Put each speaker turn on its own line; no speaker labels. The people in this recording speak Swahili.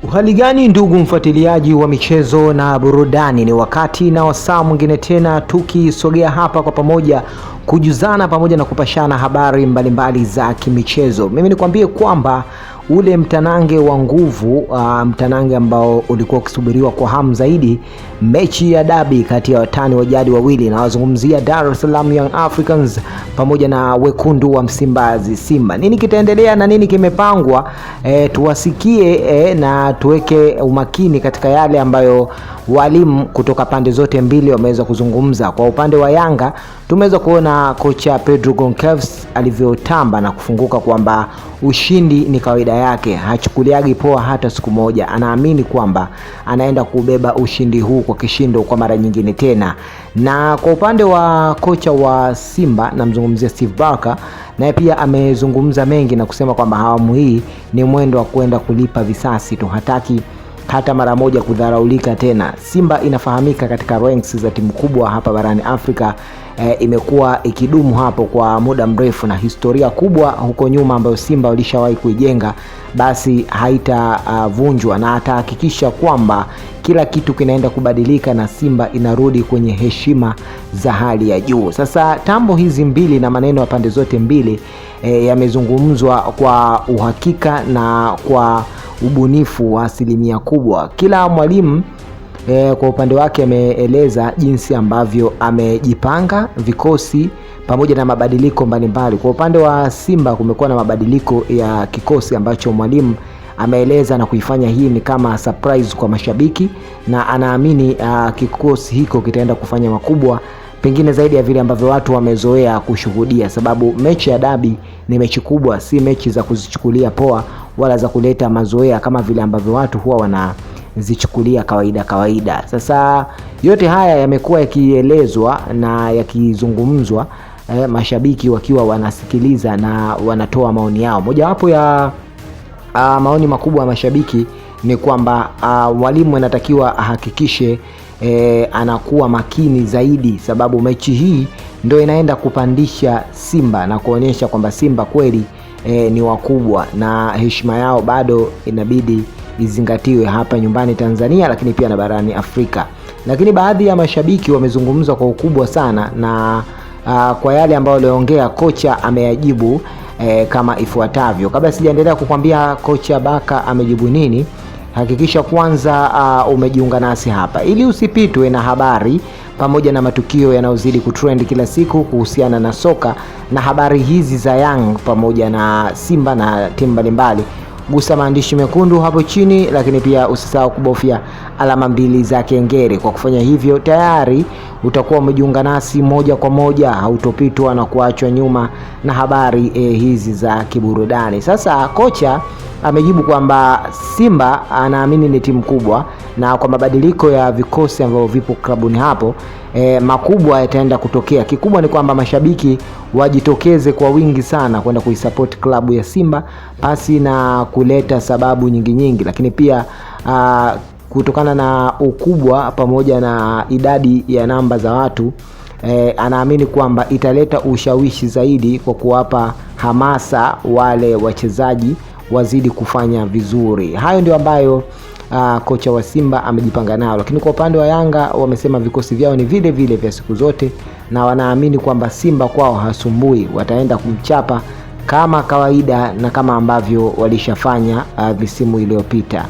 Uhali gani ndugu mfuatiliaji wa michezo na burudani, ni wakati na wasaa mwingine tena tukisogea hapa kwa pamoja kujuzana pamoja na kupashana habari mbalimbali za kimichezo. Mimi nikwambie kwamba ule mtanange wa nguvu, mtanange ambao ulikuwa ukisubiriwa kwa hamu zaidi, mechi ya dabi kati ya watani wa jadi wawili, na wazungumzia Dar es Salaam Young Africans pamoja na wekundu wa Msimbazi Simba. Nini kitaendelea na nini kimepangwa? Tuwasikie na tuweke umakini katika yale ambayo walimu kutoka pande zote mbili wameweza kuzungumza. Kwa upande wa Yanga tumeweza kuona kocha Pedro Goncalves alivyotamba na kufunguka kwamba ushindi ni kawaida yake, hachukuliagi poa hata siku moja. Anaamini kwamba anaenda kubeba ushindi huu kwa kishindo kwa mara nyingine tena. Na kwa upande wa kocha wa Simba, namzungumzia Steve Barker, naye pia amezungumza mengi na kusema kwamba awamu hii ni mwendo wa kwenda kulipa visasi tu, hataki hata mara moja kudharaulika tena. Simba inafahamika katika ranks za timu kubwa hapa barani Afrika, imekuwa ikidumu hapo kwa muda mrefu, na historia kubwa huko nyuma ambayo Simba walishawahi kuijenga basi haitavunjwa, na atahakikisha kwamba kila kitu kinaenda kubadilika na Simba inarudi kwenye heshima za hali ya juu. Sasa tambo hizi mbili na maneno ya pande zote mbili yamezungumzwa kwa uhakika na kwa ubunifu wa asilimia kubwa. Kila mwalimu kwa upande wake ameeleza jinsi ambavyo amejipanga vikosi pamoja na mabadiliko mbalimbali. Kwa upande wa Simba kumekuwa na mabadiliko ya kikosi ambacho mwalimu ameeleza na kuifanya hii ni kama surprise kwa mashabiki, na anaamini kikosi hiko kitaenda kufanya makubwa pengine zaidi ya vile ambavyo watu wamezoea kushuhudia, sababu mechi ya dabi ni mechi kubwa, si mechi za kuzichukulia poa wala za kuleta mazoea kama vile ambavyo watu huwa wanazichukulia kawaida. Sasa yote haya yamekuwa yakielezwa na yakizungumzwa, mashabiki wakiwa wanasikiliza na wanatoa maoni yao. Mojawapo ya maoni makubwa ya mashabiki ni kwamba mwalimu anatakiwa ahakikishe anakuwa makini zaidi, sababu mechi hii ndio inaenda kupandisha Simba na kuonyesha kwamba Simba kweli ni wakubwa na heshima yao bado inabidi izingatiwe hapa nyumbani Tanzania, lakini pia na barani Afrika. Lakini baadhi ya mashabiki wamezungumza kwa ukubwa sana, na kwa yale ambayo aliongea kocha ameyajibu kama ifuatavyo. Kabla sijaendelea kukwambia kocha Baka amejibu nini, hakikisha kwanza umejiunga nasi hapa ili usipitwe na habari pamoja na matukio yanayozidi kutrend kila siku kuhusiana na soka na habari hizi za Young pamoja na Simba na timu mbalimbali. Gusa maandishi mekundu hapo chini, lakini pia usisahau kubofya alama mbili za kengele. Kwa kufanya hivyo tayari utakuwa umejiunga nasi moja kwa moja, hautopitwa na kuachwa nyuma na habari hizi za kiburudani. Sasa kocha amejibu kwamba Simba anaamini ni timu kubwa, na kwa mabadiliko ya vikosi ambavyo vipo klabuni hapo makubwa yataenda kutokea. Kikubwa ni kwamba mashabiki wajitokeze kwa wingi sana kwenda kuisupport klabu ya Simba pasi na kuleta sababu nyingi, lakini pia kutokana na ukubwa pamoja na idadi ya namba za watu, anaamini kwamba italeta ushawishi zaidi kwa kuwapa hamasa wale wachezaji wazidi kufanya vizuri. Hayo ndio ambayo kocha wa Simba amejipanga nao, lakini kwa upande wa Yanga wamesema vikosi vyao ni vile vile vya siku zote, na wanaamini kwamba Simba kwao hasumbui, wataenda kumchapa kama kawaida na kama ambavyo walishafanya misimu iliyopita.